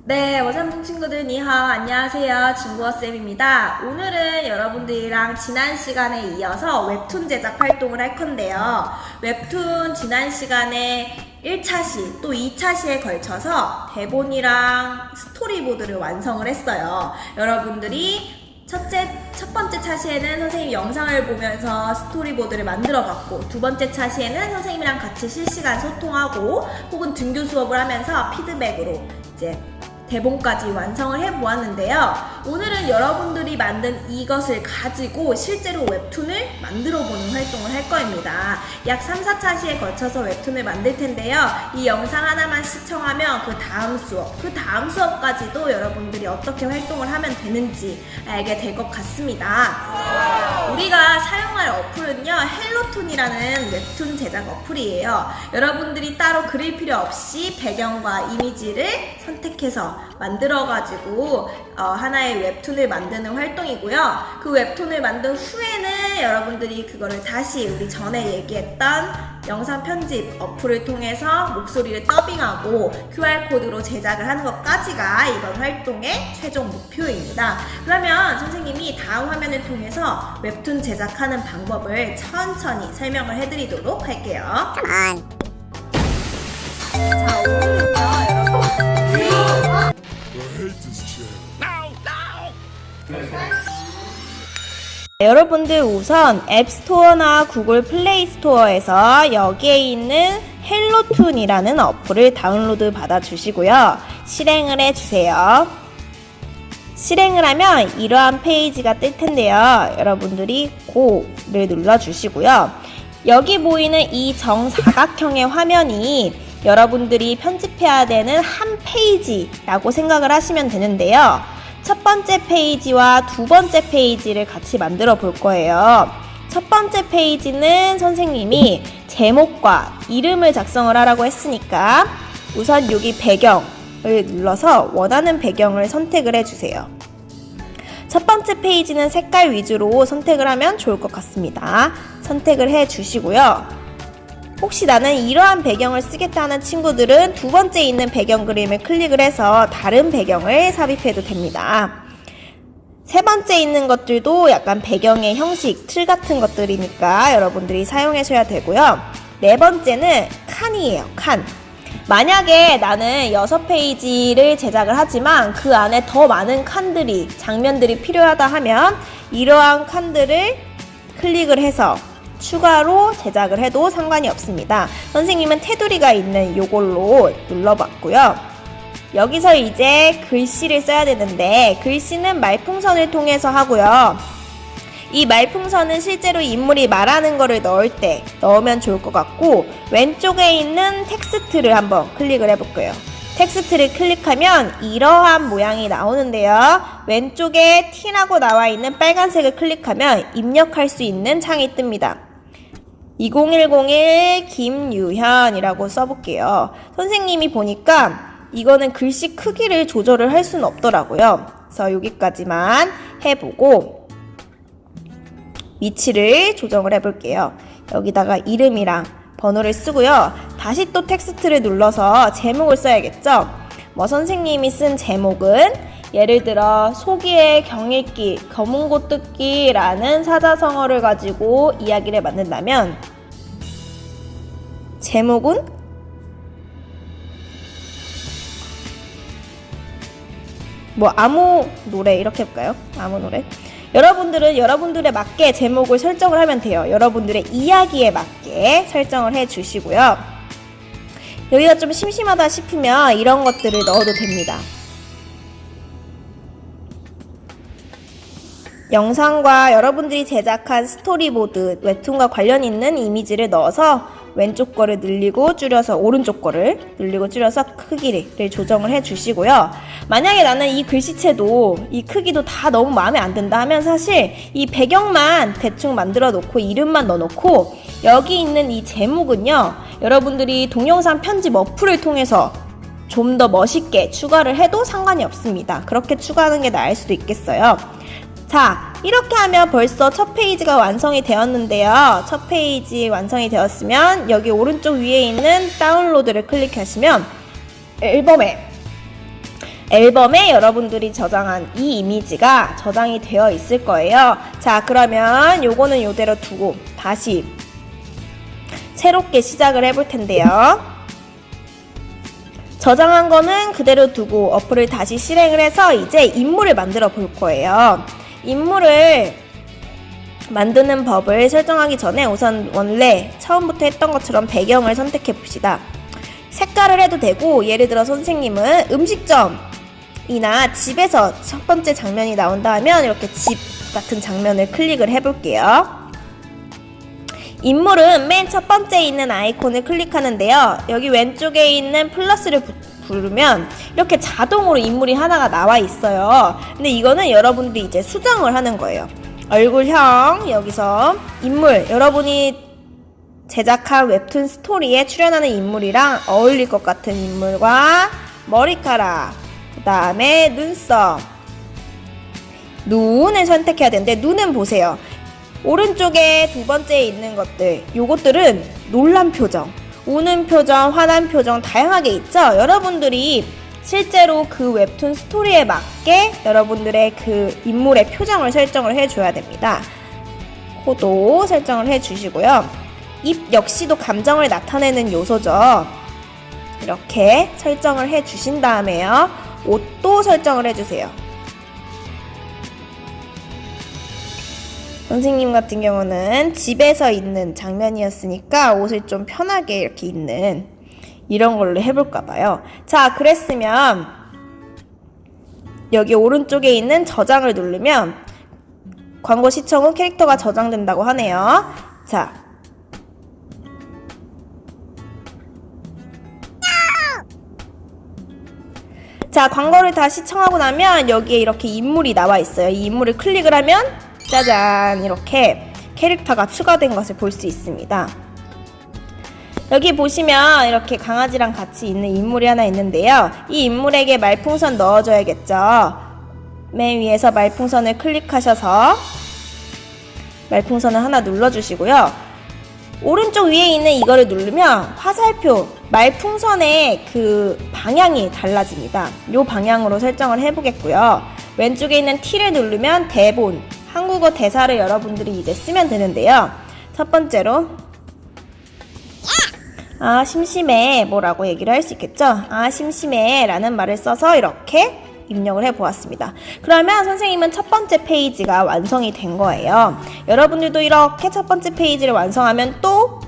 네, 워삼동 친구들 니하오, 안녕하세요. 진구어쌤입니다. 오늘은 여러분들이랑 지난 시간에 이어서 웹툰 제작 활동을 할 건데요. 웹툰 지난 시간에 1차 시, 또 2차 시에 걸쳐서 대본이랑 스토리보드를 완성을 했어요. 여러분들이 첫 번째 차시에는 선생님 영상을 보면서 스토리보드를 만들어 봤고, 두 번째 차시에는 선생님이랑 같이 실시간 소통하고 혹은 등교 수업을 하면서 피드백으로 이제 대본까지 완성을 해보았는데요. 오늘은 여러분들이 만든 이것을 가지고 실제로 웹툰을 만들어보는 활동을 할 겁니다. 약 3, 4차시에 걸쳐서 웹툰을 만들 텐데요. 이 영상 하나만 시청하면 그 다음 수업까지도 여러분들이 어떻게 활동을 하면 되는지 알게 될 것 같습니다. 우리가 사용할 어플은요, 헬로툰이라는 웹툰 제작 어플이에요. 여러분들이 따로 그릴 필요 없이 배경과 이미지를 선택해서 만들어가지고 하나의 웹툰을 만드는 활동이고요. 그 웹툰을 만든 후에는 여러분들이 그거를 다시 우리 전에 얘기했던 영상 편집 어플을 통해서 목소리를 더빙하고 QR코드로 제작을 하는 것까지가 이번 활동의 최종 목표입니다. 그러면 선생님이 다음 화면을 통해서 웹툰 제작하는 방법을 천천히 설명을 해드리도록 할게요. 자, 오늘은요, 여러분들 우선 앱스토어나 구글 플레이 스토어에서 여기에 있는 헬로툰이라는 어플을 다운로드 받아 주시고요. 실행을 해주세요. 실행을 하면 이러한 페이지가 뜰 텐데요. 여러분들이 고를 눌러 주시고요. 여기 보이는 이 정사각형의 화면이 여러분들이 편집해야 되는 한 페이지라고 생각을 하시면 되는데요. 첫 번째 페이지와 두 번째 페이지를 같이 만들어 볼 거예요. 첫 번째 페이지는 선생님이 제목과 이름을 작성을 하라고 했으니까 우선 여기 배경을 눌러서 원하는 배경을 선택을 해주세요. 첫 번째 페이지는 색깔 위주로 선택을 하면 좋을 것 같습니다. 선택을 해주시고요. 혹시 나는 이러한 배경을 쓰겠다 하는 친구들은 두 번째 있는 배경 그림을 클릭을 해서 다른 배경을 삽입해도 됩니다. 세 번째 있는 것들도 약간 배경의 형식, 틀 같은 것들이니까 여러분들이 사용하셔야 되고요. 네 번째는 칸이에요. 칸. 만약에 나는 6페이지를 제작을 하지만 그 안에 더 많은 칸들이, 장면들이 필요하다 하면 이러한 칸들을 클릭을 해서 추가로 제작을 해도 상관이 없습니다. 선생님은 테두리가 있는 요걸로 눌러봤고요. 여기서 이제 글씨를 써야 되는데 글씨는 말풍선을 통해서 하고요. 이 말풍선은 실제로 인물이 말하는 거를 넣을 때 넣으면 좋을 것 같고, 왼쪽에 있는 텍스트를 한번 클릭을 해볼게요. 텍스트를 클릭하면 이러한 모양이 나오는데요. 왼쪽에 T라고 나와 있는 빨간색을 클릭하면 입력할 수 있는 창이 뜹니다. 2011 김유현이라고 써볼게요. 선생님이 보니까 이거는 글씨 크기를 조절을 할 수는 없더라고요. 그래서 여기까지만 해보고 위치를 조정을 해볼게요. 여기다가 이름이랑 번호를 쓰고요. 다시 또 텍스트를 눌러서 제목을 써야겠죠? 선생님이 쓴 제목은 예를 들어 소기의 경읽기, 검은고 뜯기라는 사자성어를 가지고 이야기를 만든다면 제목은 아무 노래 이렇게 해볼까요? 아무 노래. 여러분들은 여러분들에 맞게 제목을 설정을 하면 돼요. 여러분들의 이야기에 맞게 설정을 해주시고요. 여기가 좀 심심하다 싶으면 이런 것들을 넣어도 됩니다. 영상과 여러분들이 제작한 스토리보드, 웹툰과 관련 있는 이미지를 넣어서 왼쪽 거를 늘리고 줄여서 오른쪽 거를 늘리고 줄여서 크기를 조정을 해주시고요. 만약에 나는 이 글씨체도 이 크기도 다 너무 마음에 안 든다 하면 사실 이 배경만 대충 만들어 놓고 이름만 넣어놓고 여기 있는 이 제목은요, 여러분들이 동영상 편집 어플을 통해서 좀 더 멋있게 추가를 해도 상관이 없습니다. 그렇게 추가하는 게 나을 수도 있겠어요. 자, 이렇게 하면 벌써 첫 페이지가 완성이 되었는데요. 첫 페이지 완성이 되었으면 여기 오른쪽 위에 있는 다운로드를 클릭하시면 앨범에 앨범에 여러분들이 저장한 이 이미지가 저장이 되어 있을 거예요. 자, 그러면 요거는 요대로 두고 다시 새롭게 시작을 해볼 텐데요. 저장한 거는 그대로 두고 어플을 다시 실행을 해서 이제 인물을 만들어 볼 거예요. 인물을 만드는 법을 설정하기 전에 우선 원래 처음부터 했던 것처럼 배경을 선택해 봅시다. 색깔을 해도 되고, 예를 들어 선생님은 음식점이나 집에서 첫 번째 장면이 나온다 하면 이렇게 집 같은 장면을 클릭을 해볼게요. 인물은 맨 첫 번째 있는 아이콘을 클릭하는데요. 여기 왼쪽에 있는 플러스를 부르면 이렇게 자동으로 인물이 하나가 나와 있어요. 근데 이거는 여러분들이 이제 수정을 하는 거예요. 얼굴형, 여기서 인물, 여러분이 제작한 웹툰 스토리에 출연하는 인물이랑 어울릴 것 같은 인물과 머리카락, 그 다음에 눈썹, 눈을 선택해야 되는데, 눈은 보세요. 오른쪽에 두 번째에 있는 것들, 요것들은 놀란 표정, 우는 표정, 화난 표정 다양하게 있죠? 여러분들이 실제로 그 웹툰 스토리에 맞게 여러분들의 그 인물의 표정을 설정을 해줘야 됩니다. 코도 설정을 해주시고요. 입 역시도 감정을 나타내는 요소죠. 이렇게 설정을 해주신 다음에요. 옷도 설정을 해주세요. 선생님 같은 경우는 집에서 있는 장면이었으니까 옷을 좀 편하게 이렇게 입는 이런 걸로 해볼까봐요. 자, 그랬으면 여기 오른쪽에 있는 저장을 누르면 광고 시청 후 캐릭터가 저장된다고 하네요. 자, 광고를 다 시청하고 나면 여기에 이렇게 인물이 나와 있어요. 이 인물을 클릭을 하면 짜잔, 이렇게 캐릭터가 추가된 것을 볼 수 있습니다. 여기 보시면 이렇게 강아지랑 같이 있는 인물이 하나 있는데요. 이 인물에게 말풍선 넣어줘야겠죠. 맨 위에서 말풍선을 클릭하셔서 말풍선을 하나 눌러주시고요. 오른쪽 위에 있는 이거를 누르면 화살표, 말풍선의 그 방향이 달라집니다. 이 방향으로 설정을 해보겠고요. 왼쪽에 있는 T를 누르면 대본, 한국어 대사를 여러분들이 이제 쓰면 되는데요. 첫 번째로 아, 심심해, 뭐라고 얘기를 할 수 있겠죠? 아, 심심해 라는 말을 써서 이렇게 입력을 해보았습니다. 그러면 선생님은 첫 번째 페이지가 완성이 된 거예요. 여러분들도 이렇게 첫 번째 페이지를 완성하면 또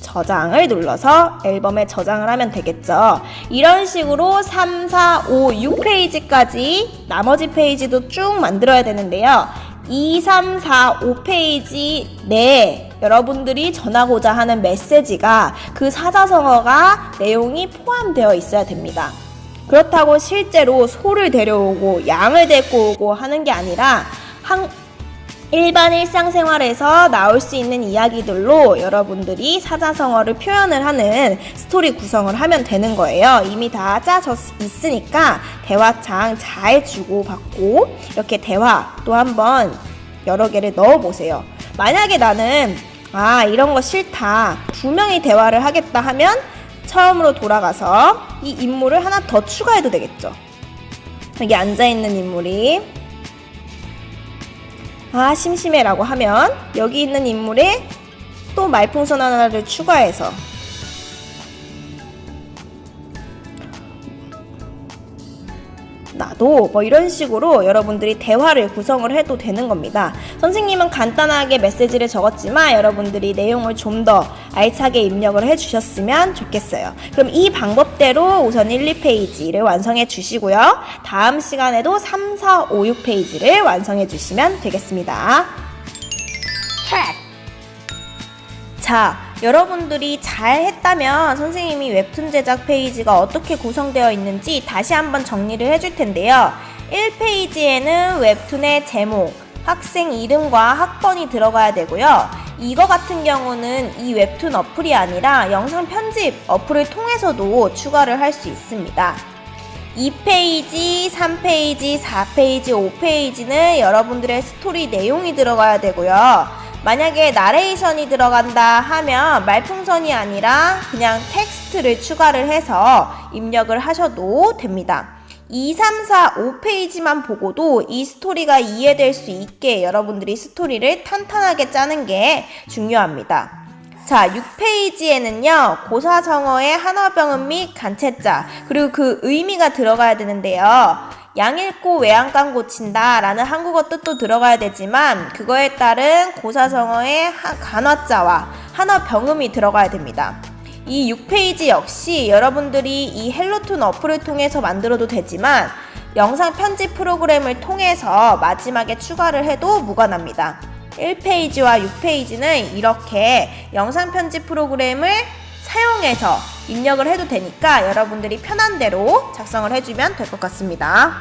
저장을 눌러서 앨범에 저장을 하면 되겠죠. 이런 식으로 3, 4, 5, 6페이지까지 나머지 페이지도 쭉 만들어야 되는데요. 2, 3, 4, 5페이지 내에 여러분들이 전하고자 하는 메시지가 그 사자성어가 내용이 포함되어 있어야 됩니다. 그렇다고 실제로 소를 데려오고 양을 데리고 오고 하는 게 아니라 일반 일상생활에서 나올 수 있는 이야기들로 여러분들이 사자성어를 표현을 하는 스토리 구성을 하면 되는 거예요. 이미 다 짜져 있으니까 대화창 잘 주고받고 이렇게 대화 또 한번 여러 개를 넣어보세요. 만약에 나는 이런 거 싫다, 두 명이 대화를 하겠다 하면 처음으로 돌아가서 이 인물을 하나 더 추가해도 되겠죠. 여기 앉아있는 인물이 심심해 라고 하면 여기 있는 인물에 또 말풍선 하나를 추가해서 나도 뭐 이런 식으로 여러분들이 대화를 구성을 해도 되는 겁니다. 선생님은 간단하게 메시지를 적었지만 여러분들이 내용을 좀 더 알차게 입력을 해주셨으면 좋겠어요. 그럼 이 방법대로 우선 1, 2페이지를 완성해 주시고요. 다음 시간에도 3, 4, 5, 6페이지를 완성해 주시면 되겠습니다. 자, 여러분들이 잘 했다면 선생님이 웹툰 제작 페이지가 어떻게 구성되어 있는지 다시 한번 정리를 해줄 텐데요. 1페이지에는 웹툰의 제목, 학생 이름과 학번이 들어가야 되고요. 이거 같은 경우는 이 웹툰 어플이 아니라 영상 편집 어플을 통해서도 추가를 할 수 있습니다. 2페이지, 3페이지, 4페이지, 5페이지는 여러분들의 스토리 내용이 들어가야 되고요. 만약에 나레이션이 들어간다 하면 말풍선이 아니라 그냥 텍스트를 추가를 해서 입력을 하셔도 됩니다. 2, 3, 4, 5페이지만 보고도 이 스토리가 이해될 수 있게 여러분들이 스토리를 탄탄하게 짜는 게 중요합니다. 자, 6페이지에는요, 고사성어의 한어병음 및 간체자, 그리고 그 의미가 들어가야 되는데요. 양 읽고 외양간 고친다 라는 한국어 뜻도 들어가야 되지만 그거에 따른 고사성어의 간화자와 한어병음이 들어가야 됩니다. 이 6페이지 역시 여러분들이 이 헬로툰 어플을 통해서 만들어도 되지만 영상 편집 프로그램을 통해서 마지막에 추가를 해도 무관합니다. 1페이지와 6페이지는 이렇게 영상 편집 프로그램을 사용해서 입력을 해도 되니까 여러분들이 편한 대로 작성을 해주면 될 것 같습니다.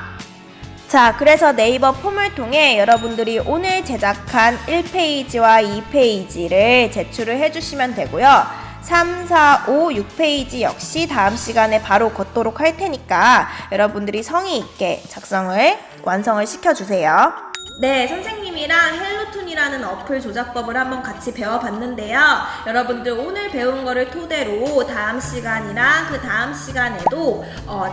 자, 그래서 네이버 폼을 통해 여러분들이 오늘 제작한 1페이지와 2페이지를 제출을 해주시면 되고요. 3, 4, 5, 6페이지 역시 다음 시간에 바로 걷도록 할 테니까 여러분들이 성의 있게 작성을 완성을 시켜주세요. 네, 선생님이랑 헬로툰이라는 어플 조작법을 한번 같이 배워봤는데요. 여러분들 오늘 배운 거를 토대로 다음 시간이랑 그 다음 시간에도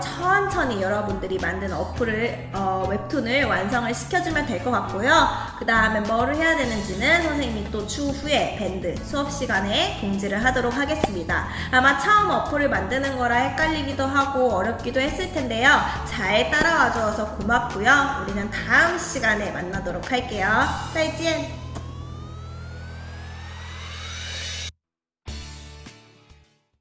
천천히 여러분들이 만든 어플을 웹툰을 완성을 시켜주면 될 것 같고요. 그 다음에 뭐를 해야 되는지는 선생님이 또 추후에 밴드 수업 시간에 공지를 하도록 하겠습니다. 아마 처음 어플을 만드는 거라 헷갈리기도 하고 어렵기도 했을 텐데요. 잘 따라와 주어서 고맙고요. 우리는 다음 시간에 만나도록 할게요. 再见